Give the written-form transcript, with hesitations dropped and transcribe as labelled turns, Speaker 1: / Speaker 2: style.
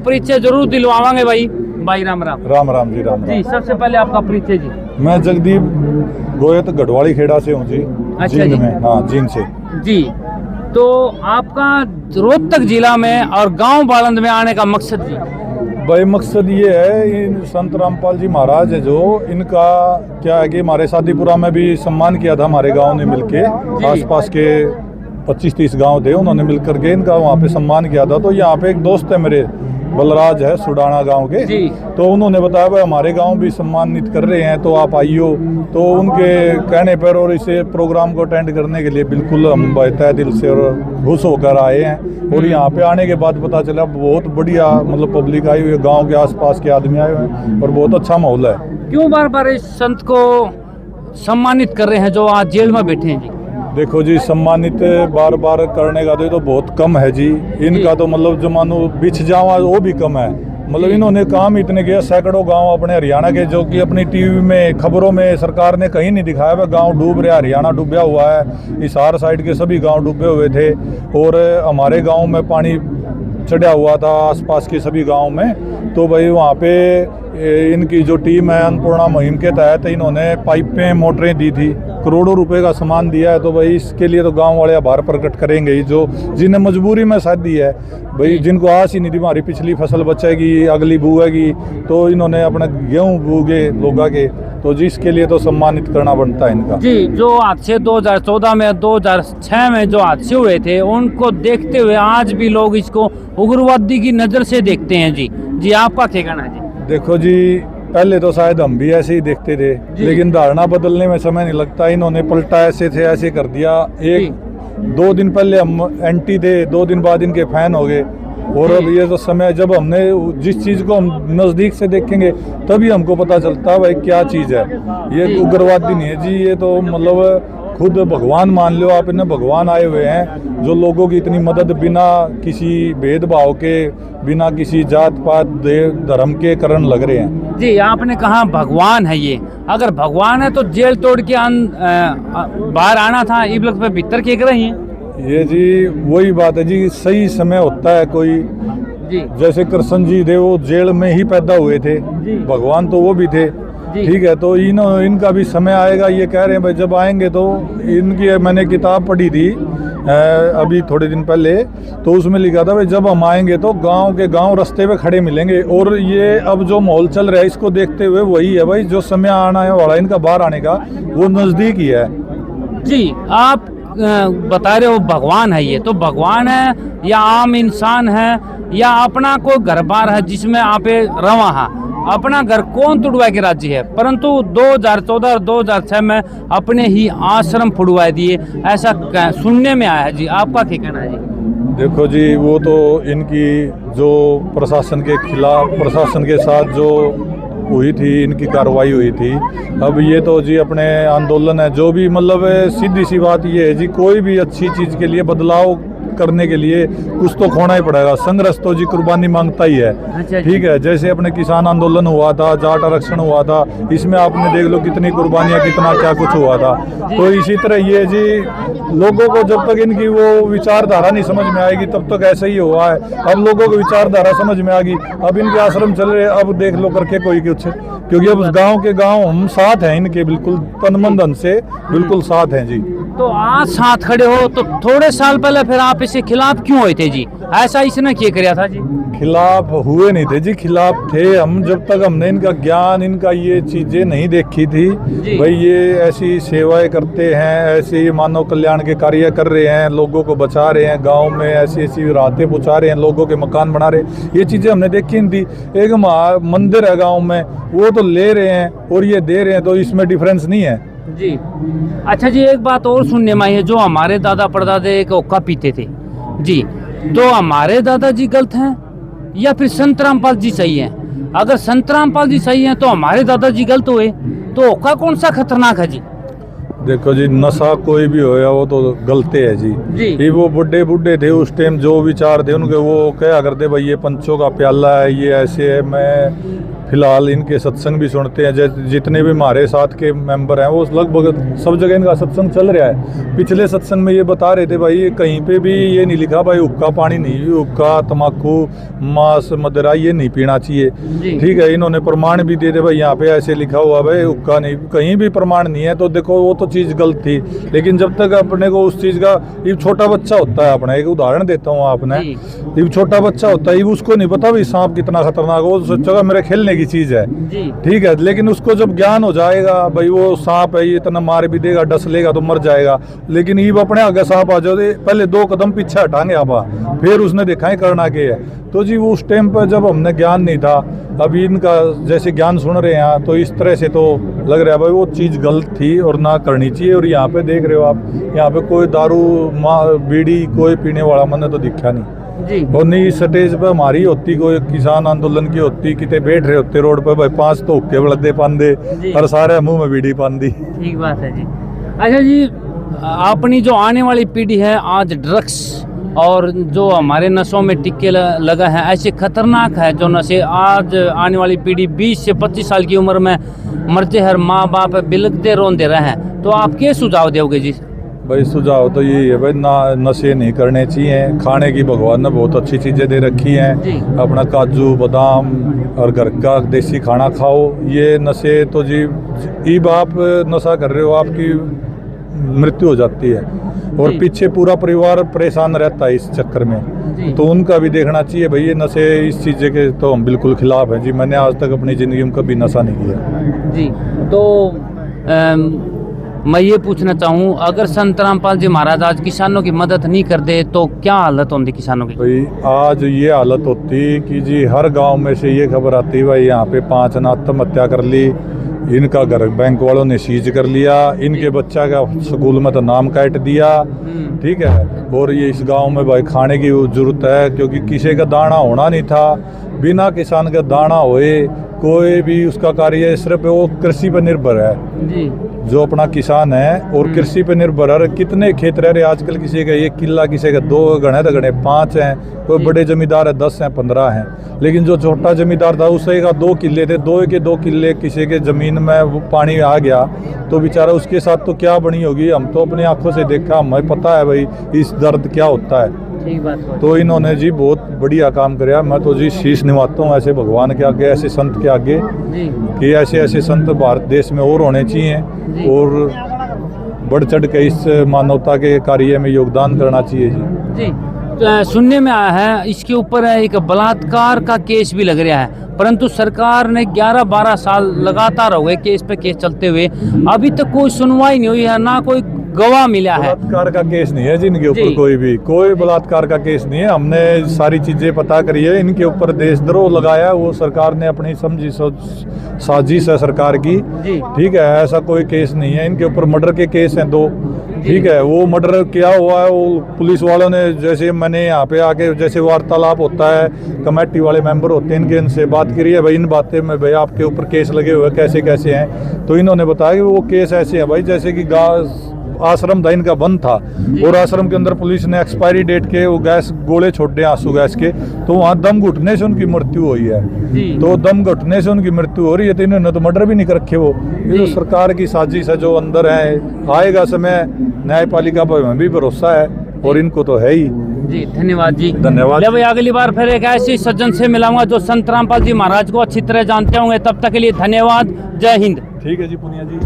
Speaker 1: परिचय जरूर दिलवाएंगे भाई। भाई राम राम।
Speaker 2: राम राम जी, राम
Speaker 1: जी।
Speaker 2: राम।
Speaker 1: सबसे पहले आपका परिचय जी।
Speaker 2: मैं जगदीप गोयत गढ़वाली खेड़ा से हूँ जी।
Speaker 1: अच्छा
Speaker 2: जींद
Speaker 1: जी।
Speaker 2: में, हाँ जींद से।
Speaker 1: जी। तो आपका रोहतक जिला में और गांव बालंद में आने का मकसद जी?
Speaker 2: भाई मकसद ये है, इन संत रामपाल जी महाराज है जो, इनका क्या है कि हमारे शादीपुरा में भी सम्मान किया था हमारे गांव ने मिलके। आसपास के 25-30 गांव थे, उन्होंने मिलकर के इनका वहाँ पे सम्मान किया था। तो यहाँ पे एक दोस्त है मेरे, बलराज है, सुडाना गांव के
Speaker 1: जी।
Speaker 2: तो उन्होंने बताया भाई हमारे गांव भी सम्मानित कर रहे हैं तो आप आइयो। तो उनके कहने पर और इसे प्रोग्राम को अटेंड करने के लिए बिल्कुल हम तय दिल से और खुश होकर आए हैं। और यहाँ पे आने के बाद पता चला बहुत बढ़िया मतलब पब्लिक आई हुई है, गांव के आसपास के आदमी आए हुए हैं और बहुत अच्छा माहौल है।
Speaker 1: क्यों बार बार इस संत को सम्मानित कर रहे हैं जो आज जेल में बैठे हैं जी?
Speaker 2: देखो जी, सम्मानित बार बार करने का तो बहुत कम है जी। इनका तो मतलब जो मानो बिछ जावा वो भी कम है। मतलब इन्होंने काम इतने किया, सैकड़ों गांव अपने हरियाणा के जो कि अपनी टीवी में खबरों में सरकार ने कहीं नहीं दिखाया हुआ गांव डूब रहा, हरियाणा डूबा हुआ है, हिसार साइड के सभी गांव डूबे हुए थे और हमारे गांव में पानी चढ़ा हुआ था, आसपास के सभी गांव में। तो भाई वहाँ पे इनकी जो टीम है अन्नपूर्णा मुहिम के तहत इन्होंने पाइपें मोटरें दी थी, करोड़ों रुपए का सामान दिया है। तो भाई इसके लिए तो गांव वाले आभार प्रकट करेंगे ही, जो जिन्हें मजबूरी में साथ दी है भाई, जिनको आस ही नहीं थी हमारी पिछली फसल बचेगी, अगली बूएगी, तो इन्होंने अपना गेहूँ बूगे लोगा के, तो जिसके लिए तो सम्मानित करना बनता है इनका
Speaker 1: जी। जो हादसे 2014 में 2006 में जो हादसे हुए थे उनको देखते हुए आज भी लोग इसको उग्रवादी की नज़र से देखते हैं जी। जी आपका क्या कहना है जी?
Speaker 2: देखो जी, पहले तो शायद हम भी ऐसे ही देखते थे, लेकिन धारणा बदलने में समय नहीं लगता। इन्होंने पलटा ऐसे थे ऐसे कर दिया। 1-2 दिन पहले हम एंटी थे, 2 दिन बाद इनके फैन हो गए। और अब ये जो समय, जब हमने जिस चीज़ को हम नज़दीक से देखेंगे तभी हमको पता चलता भाई क्या चीज़ है। ये उग्रवादी नहीं है जी, ये तो मतलब खुद भगवान मान लो आप, इन्हें भगवान आए हुए हैं जो लोगों की इतनी मदद बिना किसी भेदभाव के, बिना किसी जात पात धर्म के करन लग रहे हैं।
Speaker 1: जी आपने कहा भगवान है ये, अगर भगवान है तो जेल तोड़ के बाहर आना था, इबलक पे भीतर के रही हैं।
Speaker 2: ये जी वही बात है जी, सही समय होता है कोई
Speaker 1: जी।
Speaker 2: जैसे कृष्ण जी थे वो जेल में ही पैदा हुए थे, भगवान तो वो भी थे, ठीक है। तो इनका भी समय आएगा, ये कह रहे हैं भाई जब आएंगे तो इनकी मैंने किताब पढ़ी थी अभी थोड़े दिन पहले, तो उसमें लिखा था भाई जब हम आएंगे तो गांव के गांव रास्ते पे खड़े मिलेंगे। और ये अब जो माहौल चल रहा है इसको देखते हुए वही है भाई, जो समय आना है वाला इनका बाहर आने का वो नज़दीक ही है जी।
Speaker 1: आप बता रहे हो भगवान है ये, तो भगवान है या आम इंसान है या अपना कोई घर बार है जिसमें आप रवा है? अपना घर कौन तुड़वा के राज्य है, परंतु 2014 और 2006 में अपने ही आश्रम फुड़वा दिए, ऐसा सुनने में आया है जी। आपका क्या कहना है जी?
Speaker 2: देखो जी, वो तो इनकी जो प्रशासन के खिलाफ, प्रशासन के साथ जो हुई थी, इनकी कार्रवाई हुई थी। अब ये तो जी अपने आंदोलन है, जो भी मतलब सीधी सी बात ये है जी, कोई भी अच्छी चीज़ के लिए बदलाव करने के लिए कुछ तो खोना ही पड़ेगा। संघर्ष तो जी कुर्बानी मांगता ही है, ठीक है। जैसे अपने किसान आंदोलन हुआ था, जाट आरक्षण हुआ था, इसमें आपने देख लो कितनी कुर्बानियां, कितना क्या कुछ हुआ था। तो इसी तरह ये जी लोगों को जब तक इनकी वो विचारधारा नहीं समझ में आएगी तब तक ऐसा ही हुआ है। अब लोगों को विचारधारा समझ में आ गई, अब इनके आश्रम चल रहे, अब देख लो करके कोई कुछ, क्योंकि अब गाँव के गाँव हम साथ हैं इनके, बिल्कुल तन मन धन से बिल्कुल साथ हैं जी।
Speaker 1: तो आज साथ खड़े हो, तो थोड़े साल पहले फिर आप इसके खिलाफ क्यों हुए थे जी? ऐसा इसने क्या किया था जी?
Speaker 2: खिलाफ हुए नहीं थे जी, खिलाफ थे हम जब तक हमने इनका ज्ञान, इनका ये चीज़ें नहीं देखी थी भाई। ये ऐसी सेवाएं करते हैं, ऐसे मानव कल्याण के कार्य कर रहे हैं, लोगों को बचा रहे हैं, गांव में ऐसी ऐसी राहतें पहुँचा रहे हैं, लोगों के मकान बना रहे हैं, ये चीज़ें हमने देखी नहीं थी। एक मंदिर है गाँव में, वो तो ले रहे हैं और ये दे रहे हैं, तो इसमें डिफरेंस नहीं है
Speaker 1: जी। अच्छा जी, एक बात और सुनने में आई है, जो हमारे दादा परदादे एक ओक्का पीते थे जी, तो हमारे दादाजी गलत हैं या फिर संत रामपाल जी सही हैं? अगर संत रामपाल जी सही हैं तो हमारे दादाजी गलत हुए, तो ओक्का कौन सा खतरनाक है जी?
Speaker 2: देखो जी, नशा कोई भी होया वो तो गलते है जी। ये वो बुढ़े बुढ़े थे उस टाइम, जो विचार थे उनके, वो क्या करते भाई ये पंचों का प्याला है, ये ऐसे है। मैं फिलहाल इनके सत्संग भी सुनते हैं। जितने भी हमारे साथ के मेंबर हैं वो लगभग सब जगह इनका सत्संग चल रहा है। पिछले सत्संग में ये बता रहे थे भाई कहीं पे भी ये नहीं लिखा भाई हुक्का पानी नहीं, हुक्का तम्बाकू मांस मदिरा ये नहीं पीना चाहिए। ठीक है, इन्होंने प्रमाण भी दे दे भाई यहाँ पे ऐसे लिखा हुआ भाई हुक्का नहीं, कहीं भी प्रमाण नहीं है। तो देखो वो तो चीज़ गलत थी, लेकिन जब तक अपने को उस चीज़ का, ये छोटा बच्चा होता है, अपना एक उदाहरण देता हूँ आपने, ये छोटा बच्चा होता है उसको नहीं पता भाई सांप कितना खतरनाक हो, वो सोचेगा मेरे खेलने की चीज़ है। ठीक है, लेकिन उसको जब ज्ञान हो जाएगा भाई वो सांप है, ये इतना मार भी देगा, डस लेगा तो मर जाएगा, लेकिन ये अपने आगे सांप आ जाए पहले 2 कदम पीछे हटाएंगे आप, फिर उसने देखा है करना के है। तो जी वो उस टाइम पर जब हमने ज्ञान नहीं था, अभी इनका जैसे ज्ञान सुन रहे हैं तो इस तरह से तो लग रहा है भाई वो चीज़ गलत थी और ना करनी चाहिए। और यहाँ पे देख रहे हो आप, यहाँ पे कोई दारू बीड़ी कोई पीने वाला मैंने तो दिखा नहीं जी। और नहीं स्टेज पे हमारी होती, कोई किसान आंदोलन की होती, कितने बैठ रहे होते रोड पे भाई 5 तो हुक्के बलदे पांदे और सारे मुंह में बीड़ी पांदी। ठीक बात है जी।
Speaker 1: अच्छा जी, अपनी जो आने वाली पीढ़ी है आज ड्रग्स और जो हमारे नशों में टिक्के लगा है, ऐसे खतरनाक है जो नशे, आज आने वाली पीढ़ी 20 से 25 साल की उम्र में मरते हर माँ बाप बिलखते रोंदे रहे हैं, तो आप क्या सुझाव दोगे जी?
Speaker 2: भाई सुझाव तो यही है भाई ना, नशे नहीं करने चाहिए। खाने की भगवान ने बहुत अच्छी चीज़ें दे रखी हैं, अपना काजू बादाम और घर का देसी खाना खाओ। ये नशे तो जी अब आप नशा कर रहे हो आपकी मृत्यु हो जाती है और पीछे पूरा परिवार परेशान रहता है इस चक्कर में। तो उनका भी देखना चाहिए भाई, ये नशे इस चीज़ के तो हम बिल्कुल खिलाफ हैं जी। मैंने आज तक अपनी ज़िंदगी में कभी नशा नहीं किया
Speaker 1: जी। तो मैं ये पूछना चाहूँ, अगर संत रामपाल जी महाराज आज किसानों की मदद नहीं करते तो क्या हालत होती किसानों की?
Speaker 2: भाई आज ये हालत होती कि जी हर गांव में से ये खबर आती भाई यहाँ पे 5 ने आत्महत्या कर ली, इनका घर बैंक वालों ने सीज कर लिया, इनके बच्चा का स्कूल में तो नाम काट दिया। ठीक है, और ये इस गांव में भाई खाने की जरूरत है क्योंकि किसी का दाना होना नहीं था, बिना किसान का दाना होए कोई भी उसका कार्य, सिर्फ वो कृषि पर निर्भर है जी। जो अपना किसान है और कृषि पर निर्भर है। कितने खेत रह रहे आजकल, किसी का 1 किला, किसी का 2 गणे तो गणे 5 हैं, कोई बड़े जमींदार है 10 हैं 15 हैं, लेकिन जो छोटा जमींदार था उसके का 2 किले थे, 2 के 2 किले किसी के जमीन में वो पानी आ गया तो बेचारा उसके साथ तो क्या बनी होगी। हम तो अपनी आंखों से देखा, हमें पता है भाई इस दर्द क्या होता है। तो इन्होंने जी बहुत बढ़िया काम कराया। मैं तो जी शीश निभाता हूँ ऐसे भगवान के आगे, ऐसे संत के आगे कि ऐसे ऐसे संत भारत देश में और होने चाहिए और बढ़ चढ़ के इस मानवता के कार्य में योगदान करना चाहिए जी।
Speaker 1: तो सुनने में आया है इसके ऊपर एक बलात्कार का केस भी लग रहा है, परंतु सरकार ने 11-12 साल लगातार हो गए केस पे केस चलते हुए, अभी तक कोई सुनवाई नहीं हुई है, ना कोई गवाह मिला है।
Speaker 2: बलात्कार का केस नहीं है जिनके ऊपर, कोई बलात्कार का केस नहीं है। हमने सारी चीजें पता करी है, इनके ऊपर देशद्रोह लगाया वो सरकार ने, अपनी समझी साजिश है सरकार की। ठीक है, ऐसा कोई केस नहीं है। इनके ऊपर मर्डर के केस हैं 2। ठीक है, वो मर्डर क्या हुआ है वो पुलिस वालों ने, जैसे मैंने यहाँ पे आके जैसे वार्तालाप होता है, कमेटी वाले मेंबर होते हैं इनके, इनसे बात करी है भाई इन बातें में भाई आपके ऊपर केस लगे हुए कैसे कैसे हैं। तो इन्होंने बताया कि वो केस ऐसे है भाई जैसे कि आश्रम था इनका बंद था और आश्रम के अंदर पुलिस ने एक्सपायरी डेट के वो गैस गोले छोड़ दिए आंसू गैस के, तो वहाँ दम घुटने से उनकी मृत्यु हुई है। तो दम घुटने से उनकी मृत्यु हो रही है, तो इन्होंने तो मर्डर भी नहीं कर रखे। वो ये तो सरकार की साजिश है जो अंदर है, आएगा समय, न्यायपालिका पर हमें भी भरोसा है और इनको तो है ही
Speaker 1: जी। धन्यवाद जी।
Speaker 2: धन्यवाद
Speaker 1: भाई, अगली बार फिर एक ऐसे सज्जन से मिलाऊंगा जो संत रामपाल जी महाराज को अच्छी तरह जानते होंगे। तब तक के लिए धन्यवाद, जय हिंद।
Speaker 2: ठीक है जी पुनिया जी।